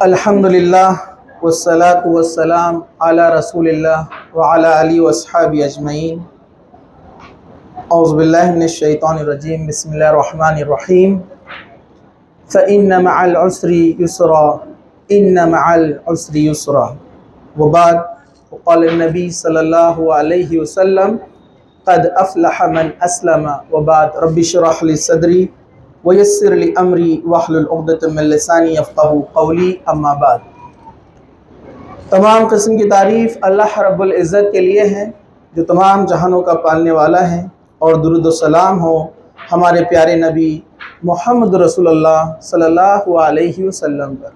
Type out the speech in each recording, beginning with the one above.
الحمدللہ والصلاة والسلام علی رسول اللہ وعلی آلہ واصحابہ اجمعین۔ اعوذ باللہ من الشیطان الرجیم، بسم اللہ الرحمن الرحیم۔ فإن مع العسر یسرا ان مع العسر یسرا، وبعد، وقال النبی صلی اللہ علیہ وسلم قد افلح من اسلم، وبعد، رب اشرح لی صدری ویسر لی امری واحلل عقدۃ من لسانی یفقہوا قولی، اما بعد۔ تمام قسم کی تعریف اللہ رب العزت کے لیے ہے جو تمام جہانوں کا پالنے والا ہے، اور درود و سلام ہو ہمارے پیارے نبی محمد رسول اللہ صلی اللہ علیہ وسلم پر۔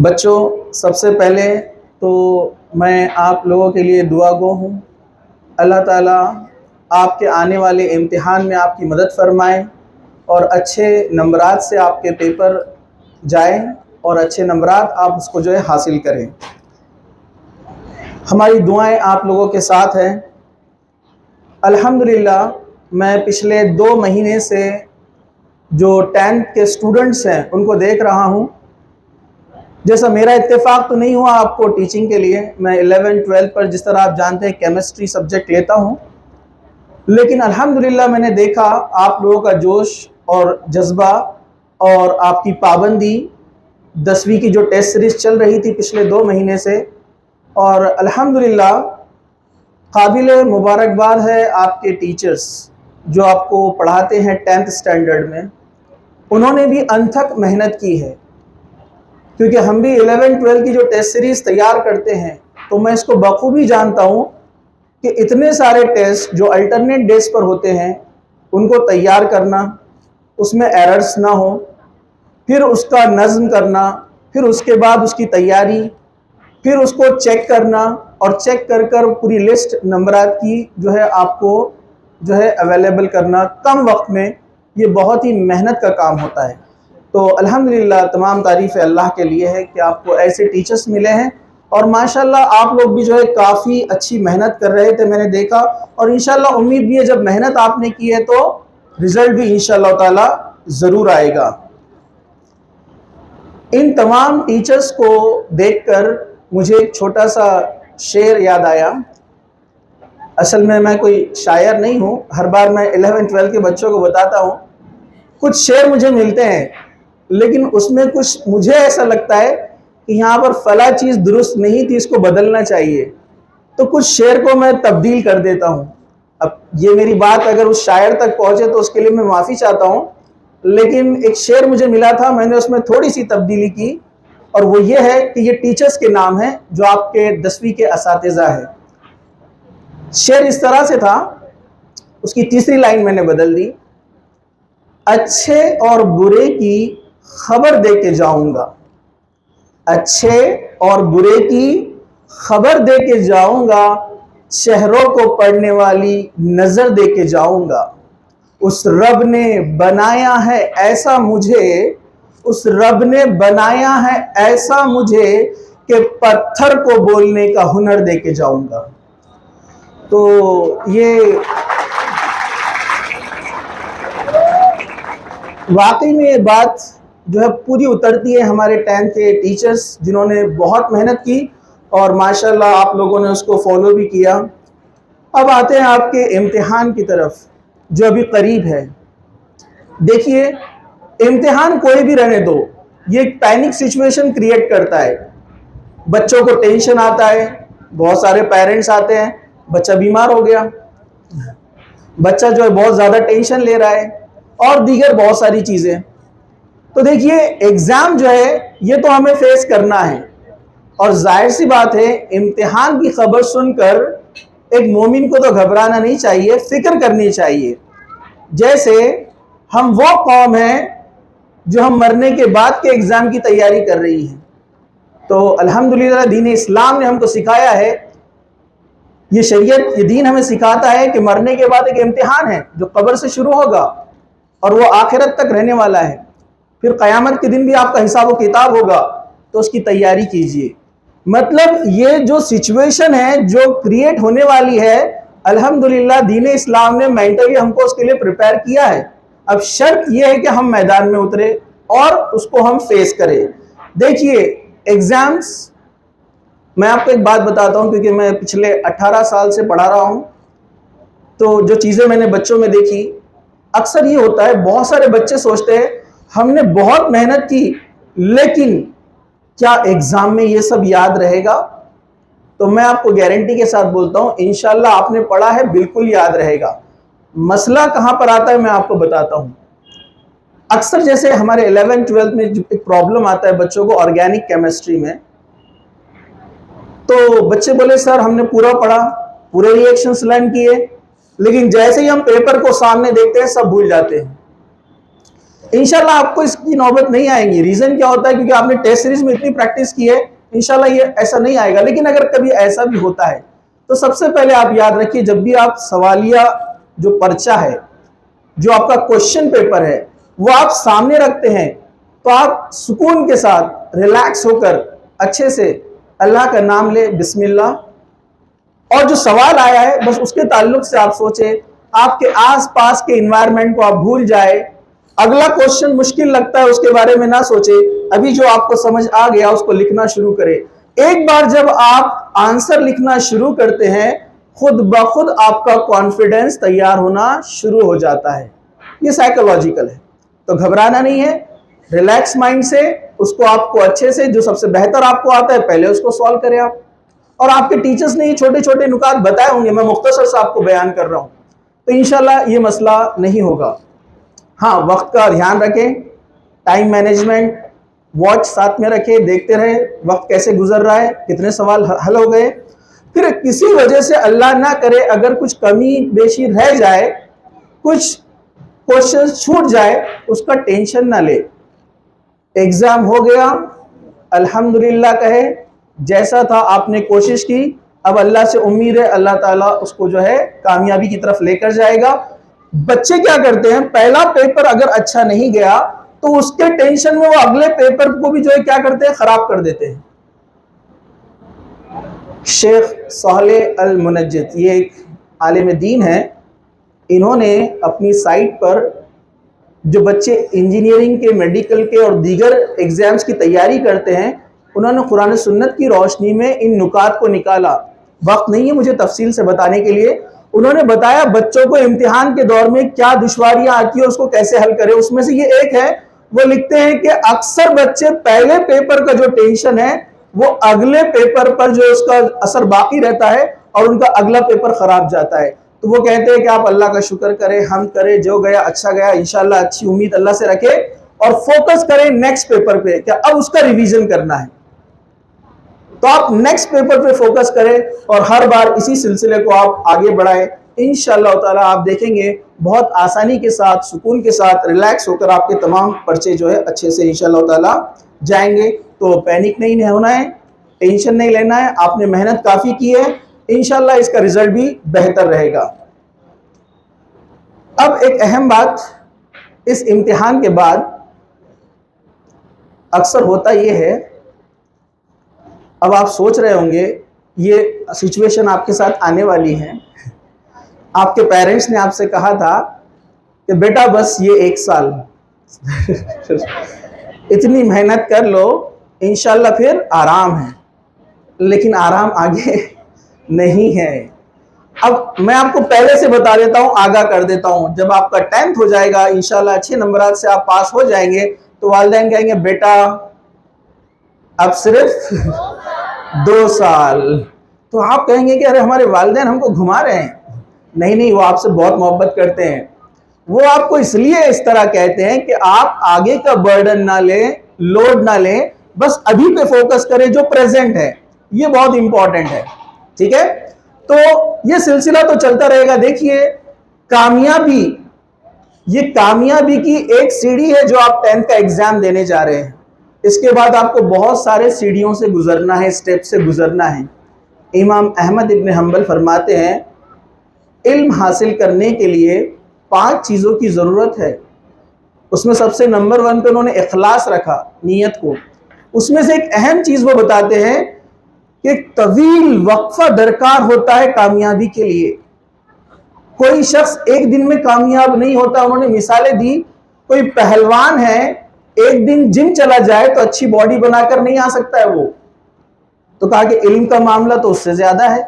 بچوں، سب سے پہلے تو میں آپ لوگوں کے لیے دعا گو ہوں، اللہ تعالیٰ آپ کے آنے والے امتحان میں آپ کی مدد فرمائیں اور اچھے نمبرات سے آپ کے پیپر جائیں اور اچھے نمبرات آپ اس کو حاصل کریں۔ ہماری دعائیں آپ لوگوں کے ساتھ ہیں۔ الحمدللہ میں پچھلے 2 مہینے سے جو 10th کے اسٹوڈنٹس ہیں ان کو دیکھ رہا ہوں۔ جیسا میرا اتفاق تو نہیں ہوا آپ کو ٹیچنگ کے لیے، میں 11 12 پر جس طرح آپ جانتے ہیں کیمسٹری سبجیکٹ لیتا ہوں، لیکن الحمدللہ میں نے دیکھا آپ لوگوں کا جوش اور جذبہ اور آپ کی پابندی 10ویں کی جو ٹیسٹ سیریز چل رہی تھی پچھلے 2 مہینے سے، اور الحمدللہ قابل مبارکباد ہے آپ کے ٹیچرز جو آپ کو پڑھاتے ہیں 10th اسٹینڈرڈ میں، انہوں نے بھی انتھک محنت کی ہے، کیونکہ ہم بھی 11 12 کی جو ٹیسٹ سیریز تیار کرتے ہیں تو میں اس کو بخوبی جانتا ہوں کہ اتنے سارے ٹیسٹ جو الٹرنیٹ ڈیز پر ہوتے ہیں ان کو تیار کرنا، اس میں ایررز نہ ہو، پھر اس کا نظم کرنا، پھر اس کے بعد اس کی تیاری، پھر اس کو چیک کرنا، اور چیک کر پوری لسٹ نمبرات کی آپ کو اویلیبل کرنا کم وقت میں، یہ بہت ہی محنت کا کام ہوتا ہے۔ تو الحمدللہ تمام تعریف اللہ کے لیے ہے کہ آپ کو ایسے ٹیچرز ملے ہیں، اور ماشاءاللہ آپ لوگ بھی کافی اچھی محنت کر رہے تھے، میں نے دیکھا، اور انشاءاللہ امید بھی ہے جب محنت آپ نے کی ہے تو رزلٹ بھی انشاءاللہ تعالی ضرور آئے گا۔ ان تمام ٹیچرز کو دیکھ کر مجھے ایک چھوٹا سا شعر یاد آیا۔ اصل میں کوئی شاعر نہیں ہوں، ہر بار میں 11 12 کے بچوں کو بتاتا ہوں، کچھ شعر مجھے ملتے ہیں لیکن اس میں کچھ مجھے ایسا لگتا ہے کہ یہاں پر فلاں چیز درست نہیں تھی، اس کو بدلنا چاہیے، تو کچھ شعر کو میں تبدیل کر دیتا ہوں۔ اب یہ میری بات اگر اس شاعر تک پہنچے تو اس کے لیے میں معافی چاہتا ہوں، لیکن ایک شعر مجھے ملا تھا، میں نے اس میں تھوڑی سی تبدیلی کی، اور وہ یہ ہے کہ یہ ٹیچرز کے نام ہیں جو آپ کے 10ویں کے اساتذہ ہیں۔ شعر اس طرح سے تھا، اس کی تیسری لائن میں نے بدل دی، اچھے اور برے کی خبر دے کے جاؤں گا، اچھے اور برے کی خبر دے کے جاؤں گا، شہروں کو پڑھنے والی نظر دے کے جاؤں گا، اس رب نے بنایا ہے ایسا مجھے، اس رب نے بنایا ہے ایسا مجھے کہ پتھر کو بولنے کا ہنر دے کے جاؤں گا۔ تو یہ واقعی میں یہ بات پوری اترتی ہے ہمارے 10th کے ٹیچرز جنہوں نے بہت محنت کی، اور ماشاءاللہ آپ لوگوں نے اس کو فالو بھی کیا۔ اب آتے ہیں آپ کے امتحان کی طرف جو ابھی قریب ہے۔ دیکھیے، امتحان کوئی بھی رہنے دو، یہ ایک پینک سچویشن کریٹ کرتا ہے، بچوں کو ٹینشن آتا ہے، بہت سارے پیرنٹس آتے ہیں، بچہ بیمار ہو گیا، بچہ بہت زیادہ ٹینشن لے رہا ہے، اور دیگر بہت ساری چیزیں۔ تو دیکھیے، ایگزام یہ تو ہمیں فیس کرنا ہے، اور ظاہر سی بات ہے امتحان کی خبر سن کر ایک مومن کو تو گھبرانا نہیں چاہیے، فکر کرنی چاہیے۔ جیسے ہم وہ قوم ہیں جو ہم مرنے کے بعد کے ایگزام کی تیاری کر رہی ہیں، تو الحمدللہ دین اسلام نے ہم کو سکھایا ہے، یہ شریعت، یہ دین ہمیں سکھاتا ہے کہ مرنے کے بعد ایک امتحان ہے جو قبر سے شروع ہوگا اور وہ آخرت تک رہنے والا ہے، پھر قیامت کے دن بھی آپ کا حساب و کتاب ہوگا، تو اس کی تیاری کیجئے۔ مطلب یہ جو سچویشن ہے جو کریٹ ہونے والی ہے، الحمدللہ دین اسلام نے مینٹلی ہم کو اس کے لیے پریپیئر کیا ہے. اب شرط یہ ہے کہ ہم میدان میں اترے اور اس کو ہم فیس کریں. دیکھیے ایگزامز، میں آپ کو ایک بات بتاتا ہوں کیونکہ میں پچھلے 18 سال سے پڑھا رہا ہوں، تو جو چیزیں میں نے بچوں میں دیکھی، اکثر یہ ہوتا ہے بہت سارے بچے سوچتے ہیں ہم نے بہت محنت کی لیکن کیا ایگزام میں یہ سب یاد رہے گا؟ تو میں آپ کو گارنٹی کے ساتھ بولتا ہوں انشاءاللہ آپ نے پڑھا ہے بالکل یاد رہے گا. مسئلہ کہاں پر آتا ہے میں آپ کو بتاتا ہوں. اکثر جیسے ہمارے 11 12 میں ایک پرابلم آتا ہے بچوں کو آرگینک کیمسٹری میں، تو بچے بولے سر ہم نے پورا پڑھا، پورے ریئیکشنز لرن کیے، لیکن جیسے ہی ہم پیپر کو سامنے دیکھتے ہیں سب بھول جاتے ہیں. انشاءاللہ آپ کو اس کی نوبت نہیں آئے گی. ریزن کیا ہوتا ہے؟ کیونکہ آپ نے ٹیسٹ سیریز میں اتنی پریکٹس کی ہے، انشاءاللہ یہ ایسا نہیں آئے گا. لیکن اگر کبھی ایسا بھی ہوتا ہے تو سب سے پہلے آپ یاد رکھیے جب بھی آپ سوالیہ جو پرچہ ہے، جو آپ کا کوشچن پیپر ہے، وہ آپ سامنے رکھتے ہیں تو آپ سکون کے ساتھ ریلیکس ہو کر اچھے سے اللہ کا نام لے، بسم اللہ، اور جو سوال آیا ہے بس اس کے تعلق سے آپ سوچیں، آپ کے آس پاس کے انوائرمنٹ کو آپ بھول جائے. اگلا کوشچن مشکل لگتا ہے اس کے بارے میں نہ سوچے، ابھی جو آپ کو سمجھ آ گیا اس کو لکھنا شروع کرے. ایک بار جب آپ آنسر لکھنا شروع کرتے ہیں خود بخود آپ کا کانفیڈنس تیار ہونا شروع ہو جاتا ہے. یہ سائیکولوجیکل ہے، تو گھبرانا نہیں ہے. ریلیکس مائنڈ سے اس کو آپ کو اچھے سے جو سب سے بہتر آپ کو آتا ہے پہلے اس کو سالو کریں آپ. اور آپ کے ٹیچرز نے یہ چھوٹے چھوٹے نکات بتائے ہوں گے، میں مختصر سے آپ کو بیان کر رہا ہوں، تو انشاءاللہ یہ مسئلہ نہیں ہوگا. ہاں وقت کا دھیان رکھیں، ٹائم مینجمنٹ، واچ ساتھ میں رکھیں، دیکھتے رہے وقت کیسے گزر رہا ہے، کتنے سوال حل ہو گئے. پھر کسی وجہ سے اللہ نہ کرے اگر کچھ کمی بیشی رہ جائے، کچھ کوشچن چھوٹ جائے، اس کا ٹینشن نہ لے. ایگزام ہو گیا الحمدللہ کہے، جیسا تھا آپ نے کوشش کی، اب اللہ سے امید ہے اللہ تعالیٰ اس کو جو ہے کامیابی کی طرف لے کر جائے گا. بچے کیا کرتے ہیں، پہلا پیپر اگر اچھا نہیں گیا تو اس کے ٹینشن میں وہ اگلے پیپر کو بھی جو ہے کیا کرتے ہیں، خراب کر دیتے ہیں. شیخ صالح المنجد یہ ایک عالم دین ہے، انہوں نے اپنی سائٹ پر جو بچے انجینئرنگ کے، میڈیکل کے اور دیگر ایگزامز کی تیاری کرتے ہیں، انہوں نے قرآن سنت کی روشنی میں ان نکات کو نکالا. وقت نہیں ہے مجھے تفصیل سے بتانے کے لیے. انہوں نے بتایا بچوں کو امتحان کے دور میں کیا دشواریاں آتی ہیں، اس کو کیسے حل کرے. اس میں سے یہ ایک ہے، وہ لکھتے ہیں کہ اکثر بچے پہلے پیپر کا جو ٹینشن ہے وہ اگلے پیپر پر جو اس کا اثر باقی رہتا ہے اور ان کا اگلا پیپر خراب جاتا ہے. تو وہ کہتے ہیں کہ آپ اللہ کا شکر کریں، حمد کریں، جو گیا اچھا گیا، انشاءاللہ اچھی امید اللہ سے رکھے اور فوکس کریں نیکسٹ پیپر پہ کہ اب اس کا ریویژن کرنا ہے. تو آپ نیکسٹ پیپر پہ فوکس کریں اور ہر بار اسی سلسلے کو آپ آگے بڑھائیں. انشاءاللہ تعالیٰ آپ دیکھیں گے بہت آسانی کے ساتھ، سکون کے ساتھ، ریلیکس ہو کر آپ کے تمام پرچے جو ہے اچھے سے انشاءاللہ تعالیٰ جائیں گے. تو پینک نہیں ہونا ہے، ٹینشن نہیں لینا ہے، آپ نے محنت کافی کی ہے، انشاءاللہ اس کا رزلٹ بھی بہتر رہے گا. اب ایک اہم بات، اس امتحان کے بعد اکثر ہوتا یہ ہے، اب آپ سوچ رہے ہوں گے یہ سچویشن آپ کے ساتھ آنے والی ہے، آپ کے پیرنٹس نے آپ سے کہا تھا کہ بیٹا بس یہ 1 سال اتنی محنت کر لو انشاءاللہ پھر آرام ہے، لیکن آرام آگے نہیں ہے. اب میں آپ کو پہلے سے بتا دیتا ہوں، آگاہ کر دیتا ہوں، جب آپ کا 10th ہو جائے گا انشاءاللہ اچھے نمبرات سے آپ پاس ہو جائیں گے تو والدین کہیں گے بیٹا اب صرف 2 سال. تو آپ کہیں گے کہ ارے ہمارے والدین ہم کو گھما رہے ہیں. نہیں، وہ آپ سے بہت محبت کرتے ہیں. وہ آپ کو اس لیے اس طرح کہتے ہیں کہ آپ آگے کا برڈن نہ لیں، لوڈ نہ لیں، بس ابھی پہ فوکس کریں جو پریزنٹ ہے. یہ بہت امپورٹنٹ ہے، ٹھیک ہے. تو یہ سلسلہ تو چلتا رہے گا. دیکھیے کامیابی، یہ کامیابی کی ایک سیڑھی ہے جو آپ 10th کا ایگزام دینے جا رہے ہیں. اس کے بعد آپ کو بہت سارے سیڑھیوں سے گزرنا ہے، سٹیپ سے گزرنا ہے. امام احمد ابن حنبل فرماتے ہیں علم حاصل کرنے کے لیے 5 چیزوں کی ضرورت ہے. اس میں سب سے نمبر 1 پہ انہوں نے اخلاص رکھا، نیت کو. اس میں سے ایک اہم چیز وہ بتاتے ہیں کہ طویل وقفہ درکار ہوتا ہے کامیابی کے لیے. کوئی شخص ایک دن میں کامیاب نہیں ہوتا. انہوں نے مثالیں دی, کوئی پہلوان ہے ایک دن جم چلا جائے تو اچھی باڈی بنا کر نہیں آ سکتا ہے وہ. تو کہا کہ علم کا معاملہ تو اس سے زیادہ ہے,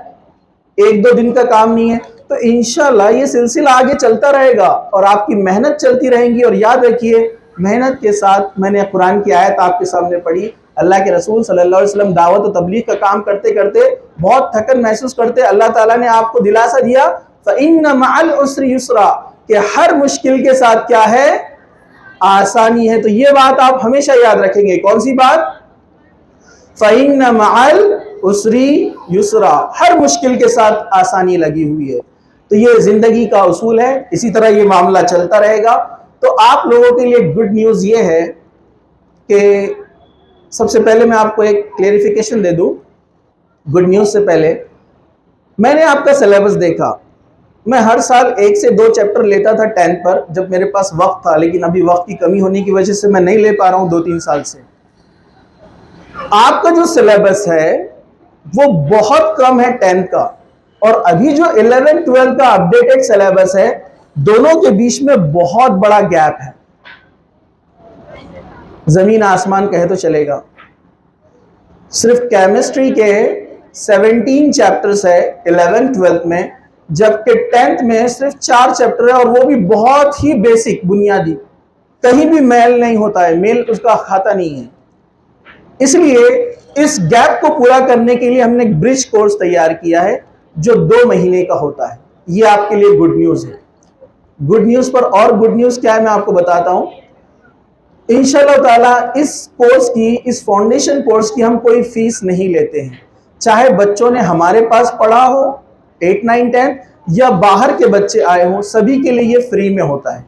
ایک دو دن کا کام نہیں ہے. تو انشاءاللہ یہ سلسلہ آگے چلتا رہے گا اور آپ کی محنت چلتی رہیں گی. اور یاد رکھیے, محنت کے ساتھ, میں نے قرآن کی آیت آپ کے سامنے پڑھی, اللہ کے رسول صلی اللہ علیہ وسلم دعوت و تبلیغ کا کام کرتے کرتے بہت تھکن محسوس کرتے, اللہ تعالیٰ نے آپ کو دلاسا دیا فَإِنَّ مَعَ الْعُسْرِ يُسْرًا, کہ ہر مشکل کے ساتھ کیا ہے, آسانی ہے. تو یہ بات آپ ہمیشہ یاد رکھیں گے. کون سی بات؟ فَإِنَّ مَعَ الْعُسْرِ يُسْرًا, ہر مشکل کے ساتھ آسانی لگی ہوئی ہے. تو یہ زندگی کا اصول ہے, اسی طرح یہ معاملہ چلتا رہے گا. تو آپ لوگوں کے لیے گڈ نیوز یہ ہے کہ سب سے پہلے میں آپ کو ایک کلیریفیکیشن دے دوں. گڈ نیوز سے پہلے, میں نے آپ کا سلیبس دیکھا. میں ہر سال 1 سے 2 چیپٹر لیتا تھا 10th پر جب میرے پاس وقت تھا, لیکن ابھی وقت کی کمی ہونے کی وجہ سے میں نہیں لے پا رہا ہوں 2-3 سال سے. آپ کا جو سلیبس ہے وہ بہت کم ہے 10th کا, اور ابھی جو 11-12 کا اپڈیٹڈ سلیبس ہے, دونوں کے بیچ میں بہت بڑا گیپ ہے, زمین آسمان کہے تو چلے گا. صرف کیمسٹری کے 17 چیپٹرز ہے 11-12 میں, جبکہ 10th میں صرف 4 چیپٹر ہے, اور وہ بھی بہت ہی بیسک, بنیادی, کہیں بھی میل نہیں ہوتا ہے, میل اس کا کھاتا نہیں ہے. اس لیے اس گیپ کو پورا کرنے کے لیے ہم نے ایک برج کورس تیار کیا ہے جو 2 مہینے کا ہوتا ہے. یہ آپ کے لیے گڈ نیوز ہے. گڈ نیوز پر اور گڈ نیوز کیا ہے میں آپ کو بتاتا ہوں. انشاءاللہ تعالیٰ اس کورس کی, اس فاؤنڈیشن کورس کی ہم کوئی فیس نہیں لیتے ہیں. چاہے بچوں نے ہمارے پاس پڑھا ہو 8, 9, 10 یا باہر کے بچے آئے ہوں, سبھی کے لیے یہ فری میں ہوتا ہے.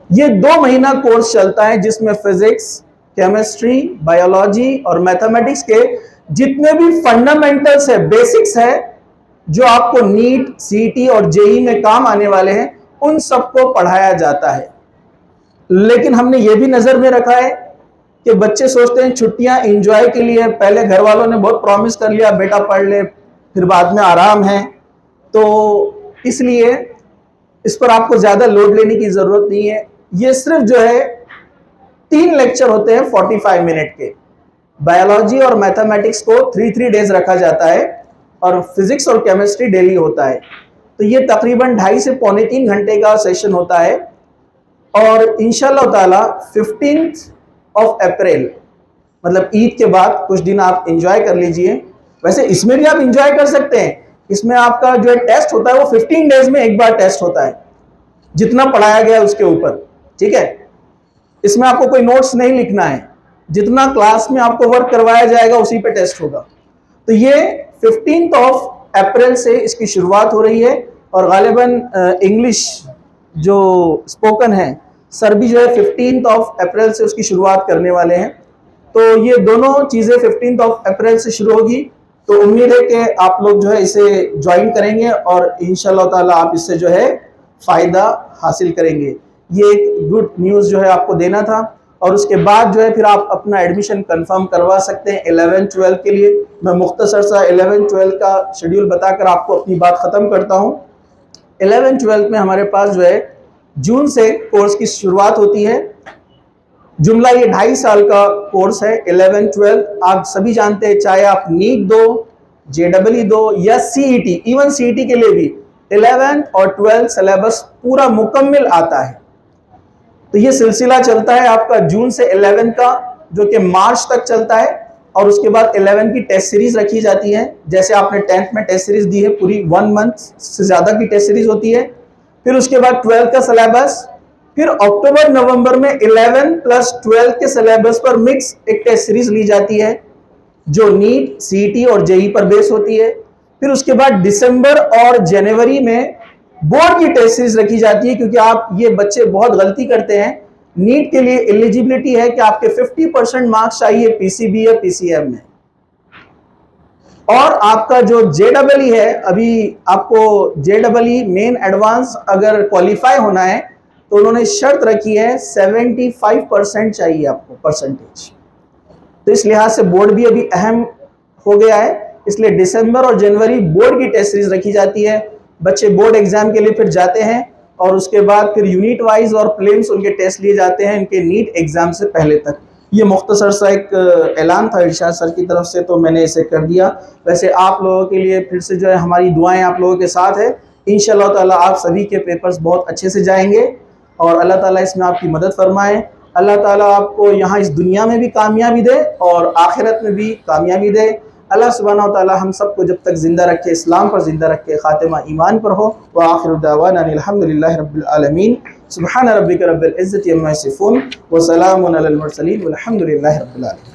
یہ 2 مہینہ کورس چلتا ہے جس میں فزکس, کیمسٹری, بایولوجی اور میتھمیٹکس کے جتنے بھی فنڈامنٹلز ہے, بیسکس ہے, جو آپ کو نیٹ, سی ٹی اور JEE میں کام آنے والے ہیں, ان سب کو پڑھایا جاتا ہے. لیکن ہم نے یہ بھی نظر میں رکھا ہے کہ بچے سوچتے ہیں چھٹیاں انجوائے کے لیے, پہلے گھر والوں نے بہت پرومس کر لیا بیٹا پڑھ لے, پھر بعد میں آرام ہے, تو اس لیے اس پر آپ کو زیادہ لوڈ لینے کی ضرورت نہیں ہے. یہ صرف جو ہے 3 لیکچر ہوتے ہیں 45 منٹ کے. بایولوجی اور میتھمیٹکس کو 3 ڈیز رکھا جاتا ہے, اور فزکس اور کیمسٹری ڈیلی ہوتا ہے. تو یہ تقریباً 2.5 سے پونے 3 گھنٹے کا سیشن ہوتا ہے. اور انشاءاللہ تعالی 15 اپریل, مطلب عید کے بعد کچھ دن آپ انجوائے کر لیجئے. ویسے اس میں بھی آپ انجوائے کر سکتے ہیں. اس میں آپ کا جو ٹیسٹ ہوتا ہے وہ 15 ڈیز میں ایک بار ٹیسٹ ہوتا ہے, جتنا پڑھایا گیا اس کے اوپر, ٹھیک ہے. اس میں آپ کو کوئی نوٹس نہیں لکھنا ہے, جتنا کلاس میں آپ کو ورک کروایا جائے گا اسی پہ ٹیسٹ ہوگا. تو یہ 15 اپریل سے اس کی شروعات ہو رہی ہے, اور غالباً انگلش جو اسپوکن ہے سر بھی جو ہے 15 اپریل سے اس کی شروعات کرنے والے ہیں. تو یہ دونوں چیزیں 15 اپریل سے شروع ہوگی. تو امید ہے کہ آپ لوگ جو ہے اسے جوائن کریں گے, اور انشاءاللہ تعالیٰ آپ اس سے جو ہے فائدہ حاصل کریں گے. یہ ایک گڈ نیوز جو ہے آپ کو دینا تھا. اور اس کے بعد جو ہے پھر آپ اپنا ایڈمیشن کنفرم کروا سکتے ہیں 11-12 کے لیے. میں مختصر سا 11-12 کا شیڈیول بتا کر آپ کو اپنی بات ختم کرتا ہوں. 11-12 میں ہمارے پاس جو ہے جون سے کورس کی شروعات ہوتی ہے. جملہ یہ 2.5 سال کا کورس ہے 11-12. آپ سبھی جانتے ہیں, چاہے آپ نیٹ دو, JEE دو یا CET, ایون CET کے لیے بھی 11 اور 12 سلیبس پورا مکمل آتا ہے. تو یہ سلسلہ چلتا ہے آپ کا جون سے 11 کا, جو کہ مارچ تک چلتا ہے. اور اس کے بعد 11 کی ٹیسٹ سیریز رکھی جاتی ہے, جیسے آپ نے 10th میں ٹیسٹ سیریز دی ہے, پوری 1 منتھ سے زیادہ کی ٹیسٹ سیریز ہوتی ہے. پھر اس کے بعد 12 کا سلیبس, پھر اکتوبر نومبر میں 11+12 کے سلیبس پر مکس ایک ٹیسٹ سیریز لی جاتی ہے جو نیٹ, CET اور JEE پر بیس ہوتی ہے. پھر اس کے بعد دسمبر اور جنوری میں بورڈ کی ٹیسٹ سیریز رکھی جاتی ہے, کیونکہ آپ یہ بچے بہت غلطی کرتے ہیں. نیٹ کے لیے ایلیجیبلٹی ہے کہ آپ کے 50% مارکس چاہیے PCB یا PCM میں, اور آپ کا جو JEE ہے, ابھی آپ کو JEE مین ایڈوانس اگر کوالیفائی ہونا ہے تو انہوں نے شرط رکھی ہے 75% چاہیے آپ کو پرسنٹیج. تو اس لحاظ سے بورڈ بھی ابھی اہم ہو گیا ہے, اس لیے دسمبر اور جنوری بورڈ کی ٹیسٹ سیریز رکھی جاتی ہے. بچے بورڈ ایگزام کے لیے پھر جاتے ہیں اور اس کے بعد پھر یونٹ وائز اور پریلیمز ان کے ٹیسٹ لیے جاتے ہیں ان کے نیٹ ایگزام سے پہلے تک۔ یہ مختصر سا ایک اعلان تھا ارشاد سر کی طرف سے، تو میں نے اسے کر دیا۔ ویسے آپ لوگوں کے لیے پھر سے جو ہے ہماری دعائیں آپ لوگوں کے ساتھ ہے، انشاءاللہ تعالیٰ آپ سبھی کے پیپرز بہت اچھے سے جائیں گے اور اللہ تعالیٰ اس میں آپ کی مدد فرمائے۔ اللہ تعالیٰ آپ کو یہاں اس دنیا میں بھی کامیابی دے اور آخرت میں بھی کامیابی دے۔ اللہ سبحانہ و تعالیٰ ہم سب کو جب تک زندہ رکھے، اسلام پر زندہ رکھے، خاتمہ ایمان پر ہو۔ وآخر دعوانا الحمدللہ رب العالمین۔ سبحان ربک رب العزت عما یصفون وسلام علی المرسلین والحمدللہ رب العالمین۔